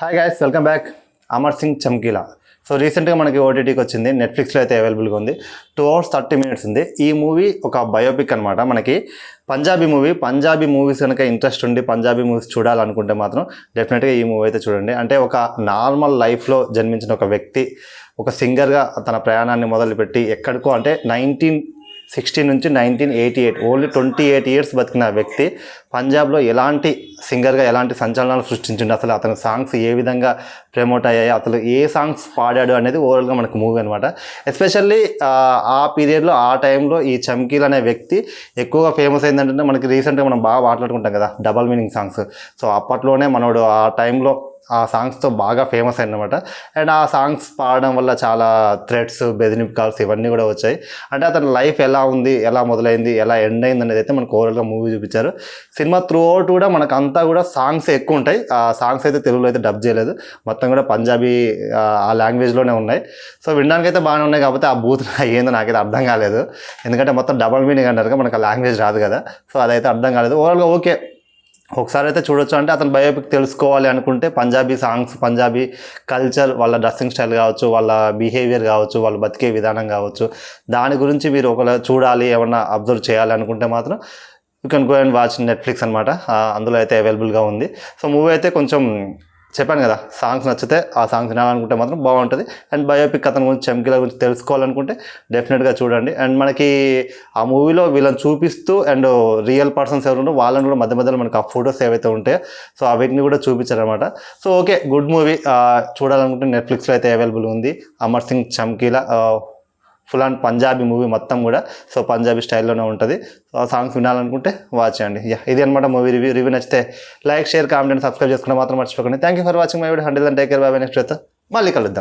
Hi guys, welcome back. Amar Singh Chamkila. So రీసెంట్గా మనకి ఓటీటీకి వచ్చింది, నెట్ఫ్లిక్స్లో అయితే అవైలబుల్గా ఉంది. 2 hours 30 minutes ఉంది. ఈ మూవీ ఒక బయోపిక్ అనమాట. మనకి పంజాబీ మూవీస్ కనుక ఇంట్రెస్ట్ ఉండి పంజాబీ మూవీస్ చూడాలనుకుంటే మాత్రం డెఫినెట్గా ఈ మూవీ అయితే చూడండి. అంటే ఒక నార్మల్ లైఫ్లో జన్మించిన ఒక వ్యక్తి ఒక సింగర్గా తన ప్రయాణాన్ని మొదలుపెట్టి ఎక్కడికో అంటే 1960 నుంచి 1988 ఓన్లీ 28 years బతికిన వ్యక్తి పంజాబ్లో ఎలాంటి సింగర్గా ఎలాంటి సంచలనాలు సృష్టించిండు, అసలు అతని సాంగ్స్ ఏ విధంగా ప్రమోట్ అయ్యాయి, అసలు ఏ సాంగ్స్ పాడాడు అనేది ఓవరాల్గా మనకు మూవీ అనమాట. ఎస్పెషల్లీ ఆ పీరియడ్లో ఆ టైంలో ఈ చమ్కీల్ అనే వ్యక్తి ఎక్కువగా ఫేమస్ అయిందంటే మనకి రీసెంట్గా మనం బాగా మాట్లాడుకుంటాం కదా డబల్ మీనింగ్ సాంగ్స్. సో అప్పట్లోనే మనోడు ఆ టైంలో ఆ సాంగ్స్తో బాగా ఫేమస్ అయిందనమాట. అండ్ ఆ సాంగ్స్ పాడడం వల్ల చాలా థ్రెట్స్, బెదిరింపు కాల్స్ ఇవన్నీ కూడా వచ్చాయి. అంటే అతని లైఫ్ ఎలా ఉంది, ఎలా మొదలైంది, ఎలా ఎండ్ అయింది అనేది అయితే మనకు ఓవరాల్గా మూవీ చూపించారు. సినిమా త్రూ అవుట్ కూడా మనకు అంతా కూడా సాంగ్స్ ఎక్కువ ఉంటాయి. ఆ సాంగ్స్ అయితే తెలుగులో అయితే డబ్ చేయలేదు, మొత్తం కూడా పంజాబీ ఆ లాంగ్వేజ్లోనే ఉన్నాయి. సో వినడానికి అయితే బాగానే ఉన్నాయి, కాకపోతే ఆ బూత్ ఏందో నాకైతే అర్థం కాలేదు. ఎందుకంటే మొత్తం డబల్ మీనింగ్ అంటారు, మనకు ఆ లాంగ్వేజ్ రాదు కదా. సో అదైతే అర్థం కాలేదు. ఓవరాల్గా ఓకే, ఒకసారి అయితే చూడొచ్చు. అంటే అతను బయోపిక్ తెలుసుకోవాలి అనుకుంటే పంజాబీ సాంగ్స్, పంజాబీ కల్చర్, వాళ్ళ డ్రెస్సింగ్ స్టైల్ కావచ్చు, వాళ్ళ బిహేవియర్ కావచ్చు, వాళ్ళు బతికే విధానం కావచ్చు, దాని గురించి మీరు ఒకవేళ చూడాలి, ఏమన్నా అబ్జర్వ్ చేయాలి అనుకుంటే మాత్రం you can go and watch Netflix అనమాట. అందులో అయితే అవైలబుల్గా ఉంది. సో మూవీ అయితే కొంచెం చెప్పాను కదా, సాంగ్స్ నచ్చితే ఆ సాంగ్స్ వినాలనుకుంటే మాత్రం బాగుంటుంది. అండ్ బయోపిక్ అతని గురించి, చమ్కీల గురించి తెలుసుకోవాలనుకుంటే డెఫినెట్గా చూడండి. అండ్ మనకి ఆ మూవీలో వీళ్ళని చూపిస్తూ అండ్ రియల్ పర్సన్స్ ఎవరు ఉంటే వాళ్ళని కూడా మధ్య మధ్యలో మనకి ఆ ఫొటోస్ ఏవైతే ఉంటాయో సో అవన్నీ కూడా చూపించారనమాట. So okay, good movie. చూడాలనుకుంటే నెట్ఫ్లిక్స్లో అయితే అవైలబుల్ ఉంది. Amar Singh Chamkila full and Punjabi movie మొత్తం కూడా. సో పంజాబీ స్టైల్లోనే ఉంటుంది. సో సాంగ్స్ వినాలనుకుంటే వాచ్ చేయండి. ఇది అనమాట మూవీ రివ్యూ నచ్చితే like, share, comment and subscribe చేసుకుంటే మాత్రం మర్చిపోకండి. Thank you for watching my video. Hundred and take care. By by. Next అయితే మళ్ళీ కలుద్దాం.